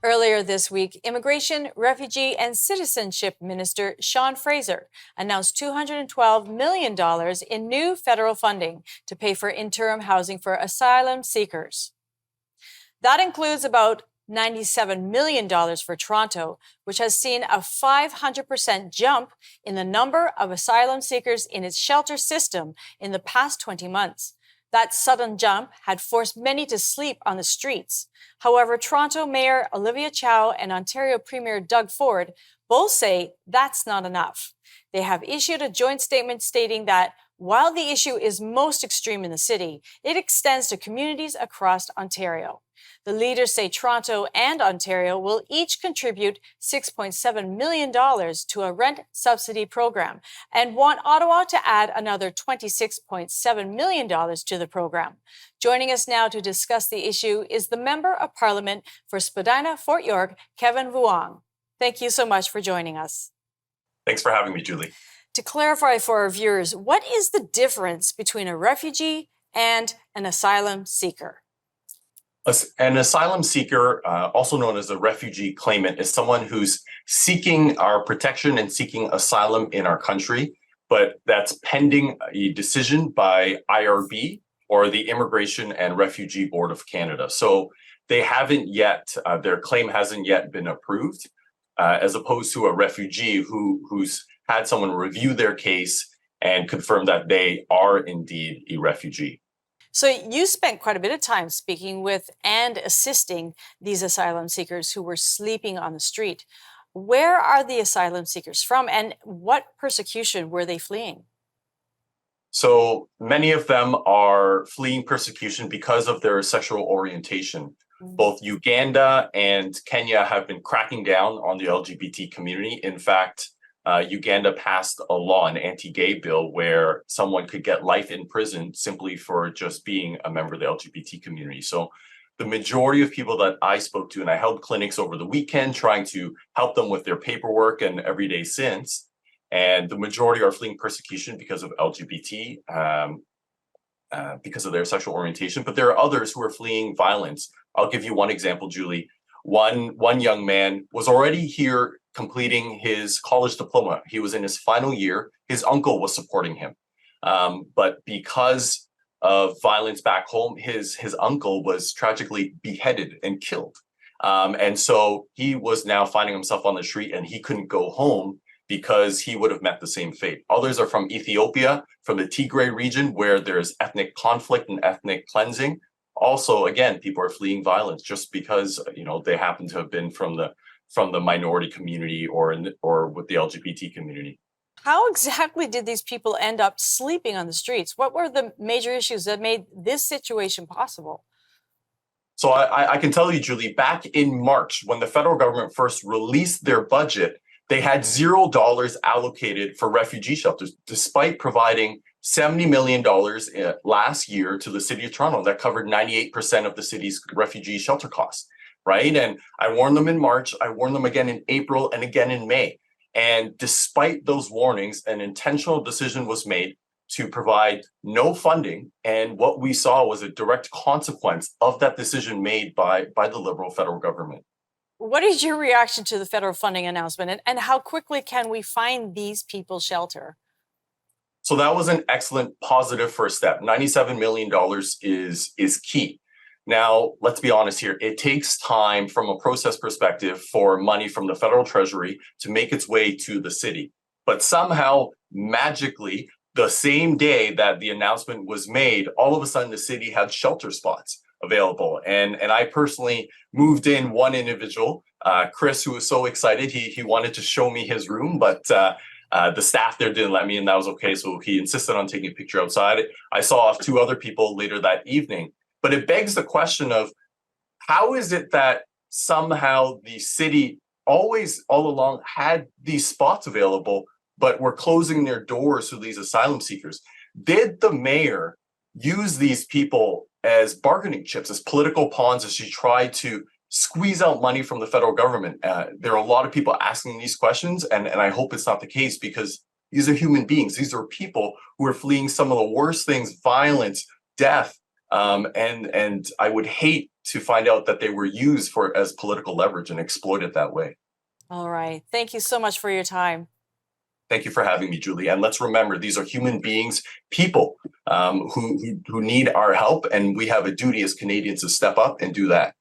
Earlier this week, Immigration, Refugee, and Citizenship Minister Sean Fraser announced $212 million in new federal funding to pay for interim housing for asylum seekers. That includes about $97 million for Toronto, which has seen a 500% jump in the number of asylum seekers in its shelter system in the past 20 months. That sudden jump had forced many to sleep on the streets. However, Toronto Mayor Olivia Chow and Ontario Premier Doug Ford both say that's not enough. They have issued a joint statement stating that while the issue is most extreme in the city, it extends to communities across Ontario. The leaders say Toronto and Ontario will each contribute $6.7 million to a rent subsidy program and want Ottawa to add another $26.7 million to the program. Joining us now to discuss the issue is the Member of Parliament for Spadina-Fort York, Kevin Vuong. Thank you so much for joining us. Thanks for having me, Julie. To clarify for our viewers, what is the difference between a refugee and an asylum seeker? An asylum seeker, also known as a refugee claimant, is someone who's seeking our protection and seeking asylum in our country, but that's pending a decision by IRB or the Immigration and Refugee Board of Canada. So they haven't yet, their claim hasn't yet been approved, as opposed to a refugee who's had someone review their case and confirm that they are indeed a refugee. So you spent quite a bit of time speaking with and assisting these asylum seekers who were sleeping on the street. Where are the asylum seekers from, and what persecution were they fleeing? So many of them are fleeing persecution because of their sexual orientation. Both Uganda and Kenya have been cracking down on the LGBT community. In fact, Uganda passed a law, an anti-gay bill, where someone could get life in prison simply for just being a member of the LGBT community. So the majority of people that I spoke to, and I held clinics over the weekend trying to help them with their paperwork and everyday sins, and the majority are fleeing persecution because of LGBT, because of their sexual orientation. But there are others who are fleeing violence. I'll give you one example, Julie. One young man was already here completing his college diploma. He was in his final year. His uncle was supporting him. But because of violence back home, his uncle was tragically beheaded and killed. And so he was now finding himself on the street, and he couldn't go home because he would have met the same fate. Others are from Ethiopia, from the Tigray region, where there's ethnic conflict and ethnic cleansing. Also, again, people are fleeing violence just because, they happen to have been from the minority community or with the LGBT community. How exactly did these people end up sleeping on the streets? What were the major issues that made this situation possible? So I can tell you, Julie, back in March, when the federal government first released their budget, they had $0 allocated for refugee shelters, despite providing $70 million last year to the city of Toronto. That covered 98% of the city's refugee shelter costs, right? And I warned them in March, I warned them again in April and again in May. And despite those warnings, an intentional decision was made to provide no funding. And what we saw was a direct consequence of that decision made by the Liberal federal government. What is your reaction to the federal funding announcement, and how quickly can we find these people shelter? So that was an excellent positive first step. $97 million is key. Now, let's be honest here. It takes time from a process perspective for money from the federal treasury to make its way to the city. But somehow, magically, the same day that the announcement was made, all of a sudden the city had shelter spots available. And I personally moved in one individual, Chris, who was so excited. He wanted to show me his room, but the staff there didn't let me, and that was okay. So he insisted on taking a picture outside. I saw off two other people later that evening. But it begs the question of, how is it that somehow the city always, all along, had these spots available, but were closing their doors to these asylum seekers? Did the mayor use these people as bargaining chips, as political pawns, as she tried to squeeze out money from the federal government? There are a lot of people asking these questions, and I hope it's not the case, because these are human beings. These are people who are fleeing some of the worst things: violence, death, And I would hate to find out that they were used as political leverage and exploited that way. All right. Thank you so much for your time. Thank you for having me, Julie. And let's remember, these are human beings, people who need our help, and we have a duty as Canadians to step up and do that.